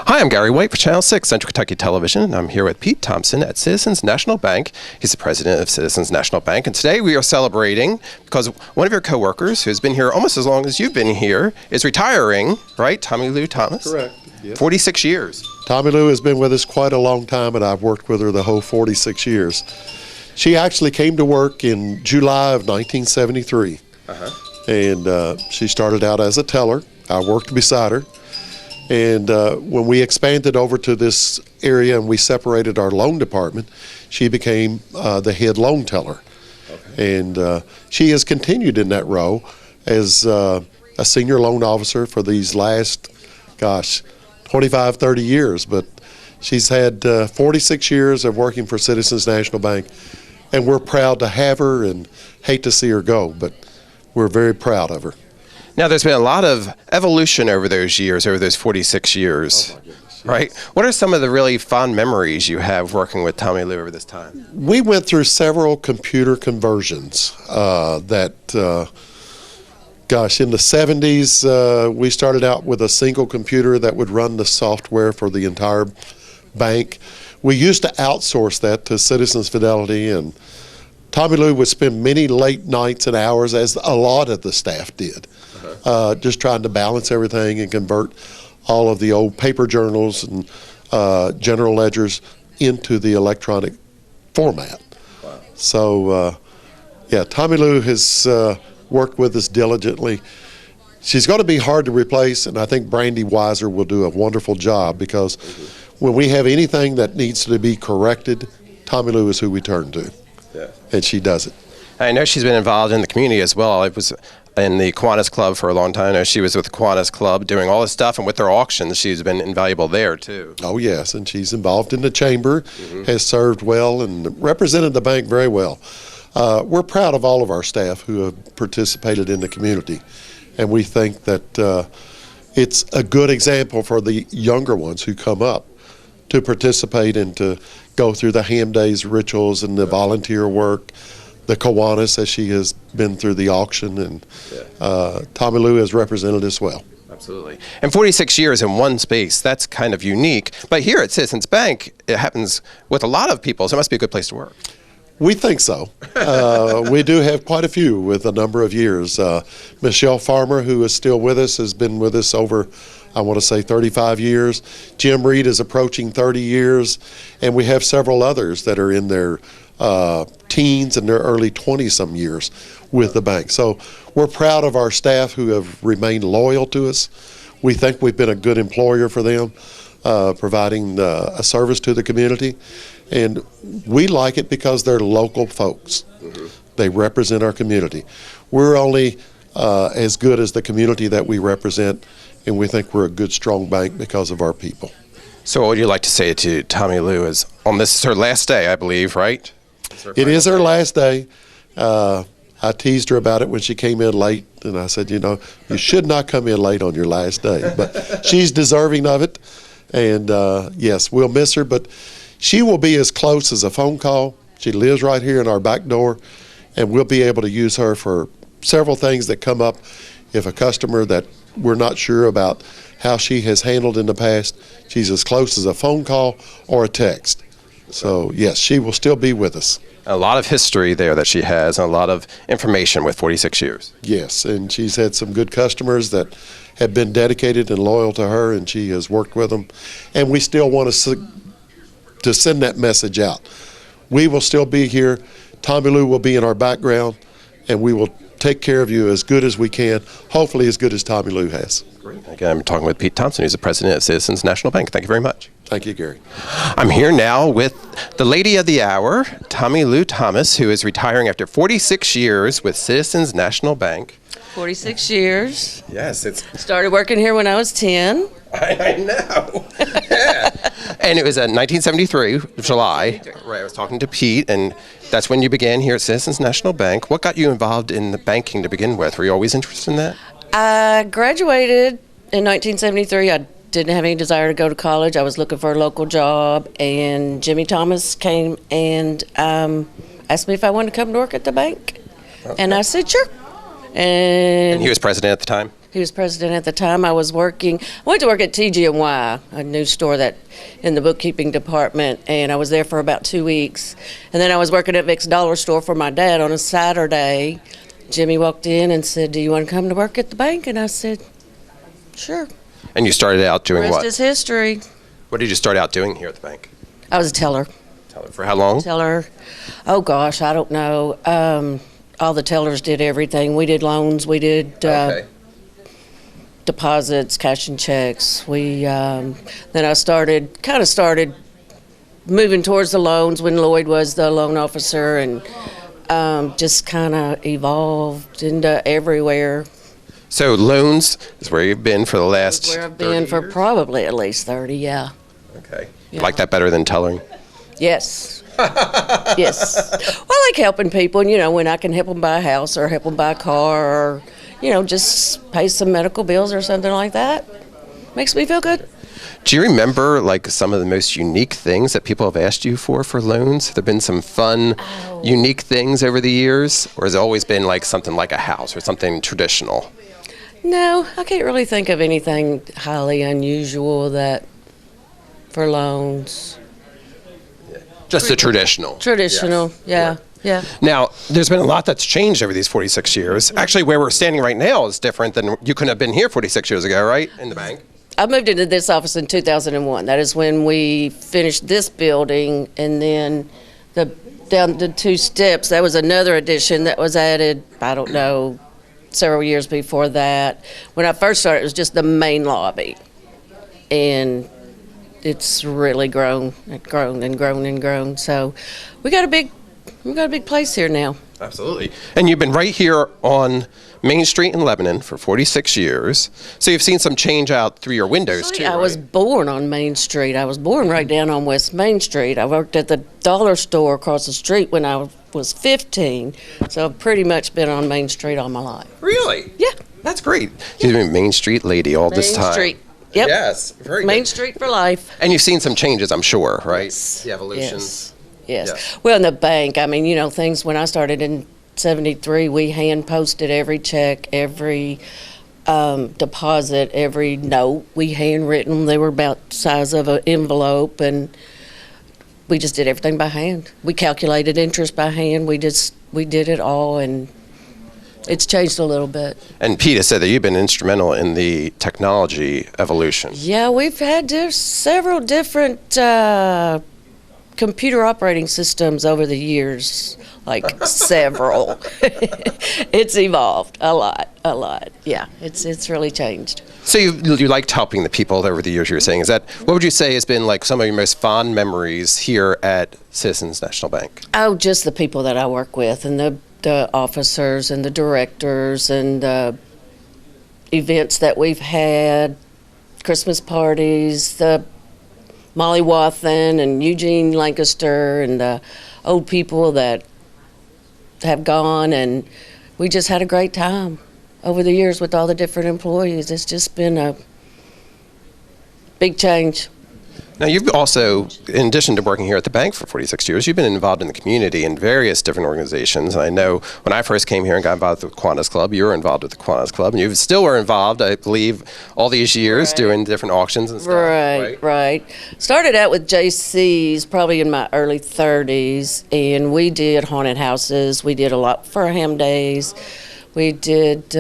Hi, I'm Gary White for Channel 6 Central Kentucky Television, and I'm here with Pete Thompson at Citizens National Bank. He's the president of Citizens National Bank, and today we are celebrating because one of your coworkers, who's been here almost as long as you've been here, is retiring, right? Tommy Lou Thomas? Correct. Yes. 46 years. Tommy Lou has been with us quite a long time, and I've worked with her the whole 46 years. She actually came to work in July of 1973, and she started out as a teller. I worked beside her. And when we expanded over to this area and we separated our loan department, she became the head loan teller. And she has continued in that role as a senior loan officer for these last, 25, 30 years. But she's had 46 years of working for Citizens National Bank, and we're proud to have her and hate to see her go, but we're very proud of her. Now, there's been a lot of evolution over those years, over those 46 years, right? What are some of the really fond memories you have working with Tommy Lou over this time? We went through several computer conversions in the 70s, we started out with a single computer that would run the software for the entire bank. We used to outsource that to Citizens Fidelity, and Tommy Lou would spend many late nights and hours, as a lot of the staff did, just trying to balance everything and convert all of the old paper journals and general ledgers into the electronic format. Wow. So, Tommy Lou has worked with us diligently. She's going to be hard to replace, and I think Brandy Weiser will do a wonderful job, because when we have anything that needs to be corrected, Tommy Lou is who we turn to. Yeah. And she does it. I know she's been involved in the community as well. I was in the Kiwanis Club for a long time. I know she was with the Kiwanis Club doing all this stuff, and with their auctions, she's been invaluable there too. Oh yes, and she's involved in the chamber, has served well, and represented the bank very well. We're proud of all of our staff who have participated in the community, and we think that it's a good example for the younger ones who come up to participate and to go through the Ham Days rituals and the volunteer work, the Kiwanis, as she has been through the auction, and Tommy Lou has represented us well. Absolutely. And 46 years in one space, that's kind of unique. But here at Citizens Bank, it happens with a lot of people, so it must be a good place to work. We think so. We do have quite a few with a number of years. Michelle Farmer, who is still with us, has been with us over, I want to say, 35 years. Jim Reed is approaching 30 years. And we have several others that are in their teens and their early 20-some years with the bank. So we're proud of our staff who have remained loyal to us. We think we've been a good employer for them, providing a service to the community. And we like it because they're local folks. They represent our community. We're only as good as the community that we represent, and we think we're a good, strong bank because of our people. So what would you like to say to Tommy Lou is, on this is her last day, I believe, right? It is her last day. I teased her about it when she came in late, and I said, you should not come in late on your last day. But she's deserving of it, and yes, we'll miss her, but she will be as close as a phone call. She lives right here in our back door, and we'll be able to use her for several things that come up. If a customer that we're not sure about how she has handled in the past, she's as close as a phone call or a text. So yes, she will still be with us. A lot of history there that she has, and a lot of information with 46 years. Yes, and she's had some good customers that have been dedicated and loyal to her, and she has worked with them. And we still want to send that message out. We will still be here. Tommy Lou will be in our background, and we will take care of you as good as we can, hopefully as good as Tommy Lou has. Great. Again, I'm talking with Pete Thompson, who's the president of Citizens National Bank. Thank you very much. Thank you, Gary. I'm here now with the lady of the hour, Tommy Lou Thomas, who is retiring after 46 years with Citizens National Bank. 46 years. Yes, it's Started working here when I was 10. I know. Yeah. And it was in 1973, July. Right, I was talking to Pete, and that's when you began here at Citizens National Bank. What got you involved in the banking to begin with? Were you always interested in that? I graduated in 1973. I didn't have any desire to go to college. I was looking for a local job, and Jimmy Thomas came and asked me if I wanted to come to work at the bank. Okay. And I said, sure. And he was president at the time? He was president at the time. I went to work at TG&Y, a new store that in the bookkeeping department, and I was there for about 2 weeks. And then I was working at Vic's Dollar Store for my dad on a Saturday. Jimmy walked in and said, "Do you want to come to work at the bank?" And I said, "Sure." And you started out doing Rest what? is history. What did you start out doing here at the bank? I was a teller. For how long? Teller. Oh gosh, I don't know. All the tellers did everything. We did loans. We did deposits, cash and checks. Then I started moving towards the loans when Lloyd was the loan officer, and just kind of evolved into everywhere. So loans is where you've been for the last Where I've been 30 for years? probably at least 30, yeah. Okay. You Yeah. like that better than tellering? Yes. Yes. Well, I like helping people, and, when I can help them buy a house or help them buy a car or, just pay some medical bills or something like that. Makes me feel good. Do you remember like some of the most unique things that people have asked you for loans? Have there been some fun, unique things over the years? Or has it always been like something like a house or something traditional? No, I can't really think of anything highly unusual for loans. Just the traditional. Traditional, Yes. yeah. Now, there's been a lot that's changed over these 46 years. Actually, where we're standing right now is different than you couldn't have been here 46 years ago, right? In the bank? I moved into this office in 2001. That is when we finished this building, and then down the 2 steps, that was another addition that was added, I don't know, several years before that. When I first started, it was just the main lobby, and it's really grown and grown and grown and grown. So we got a big place here now. Absolutely. And you've been right here on Main Street in Lebanon for 46 years. So you've seen some change out through your windows, too, I was right? born on Main Street. I was born right down on West Main Street. I worked at the dollar store across the street when I was 15. So I've pretty much been on Main Street all my life. Really? Yeah. That's great. You've been a Main Street lady all this Main time. Street. Yep. Yes, very Main good. Street for life. And you've seen some changes, I'm sure, right? Yes. The evolution. Yes. Yeah. Well, in the bank, things when I started in 73, we hand posted every check, every deposit, every note. We handwritten. They were about the size of an envelope, and we just did everything by hand. We calculated interest by hand. We did it all, and it's changed a little bit. And Pete has said that you've been instrumental in the technology evolution. Yeah, we've had several different computer operating systems over the years, like several. It's evolved a lot. Yeah, it's really changed. So you liked helping the people over the years, you were saying. What would you say has been like some of your most fond memories here at Citizens National Bank? Oh, just the people that I work with, and the officers and the directors, and the events that we've had, Christmas parties, the Molly Wathen and Eugene Lancaster, and the old people that have gone, and we just had a great time over the years with all the different employees. It's just been a big change. Now, you've also, in addition to working here at the bank for 46 years, you've been involved in the community in various different organizations. And I know when I first came here and got involved with the Kiwanis Club, you were involved with the Kiwanis Club, and you still were involved, I believe, all these years Right. doing different auctions and stuff. Right. Started out with JC's probably in my early 30s, and we did haunted houses. We did a lot for Ham Days. We did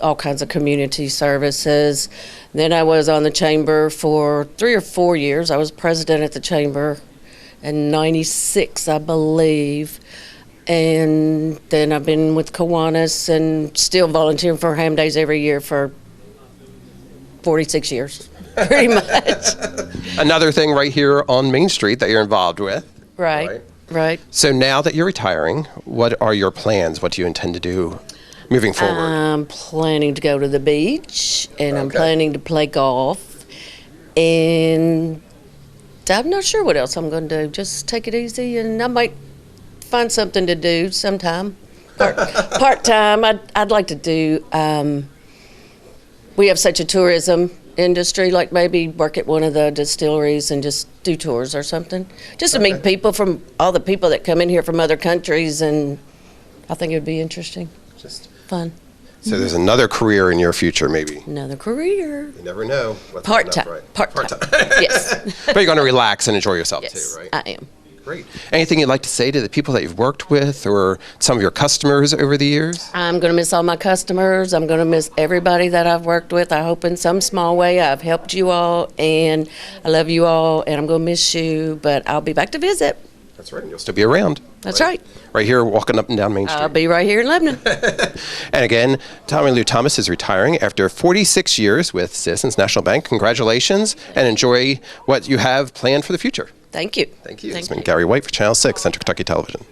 all kinds of community services. Then I was on the chamber for 3 or 4 years. I was president at the chamber in 96, I believe. And then I've been with Kiwanis and still volunteering for Ham Days every year for 46 years, pretty much. Another thing right here on Main Street that you're involved with. Right. So now that you're retiring, what are your plans? What do you intend to do moving forward? I'm planning to go to the beach, and I'm Okay. planning to play golf, and I'm not sure what else I'm going to do. Just take it easy, and I might find something to do sometime. Part-time. I'd like to do, we have such a tourism industry, like maybe work at one of the distilleries and just do tours or something. Just to meet people from all the people that come in here from other countries, and I think it would be interesting. Just Fun. So there's another career in your future, maybe. Another career. You never know. what's Part-time. coming up, Part-time. Yes. But you're going to relax and enjoy yourself Yes, too, right? I am. Great. Anything you'd like to say to the people that you've worked with or some of your customers over the years? I'm going to miss all my customers. I'm going to miss everybody that I've worked with. I hope in some small way I've helped you all, and I love you all, and I'm going to miss you, but I'll be back to visit. That's right. You'll still be around. That's right. Right here, walking up and down Main Street. I'll be right here in Lebanon. And again, Tommy Lou Thomas is retiring after 46 years with Citizens National Bank. Congratulations, and enjoy what you have planned for the future. Thank you. Thank you. Thank It's been you. Gary White for Channel 6, Central Kentucky Television.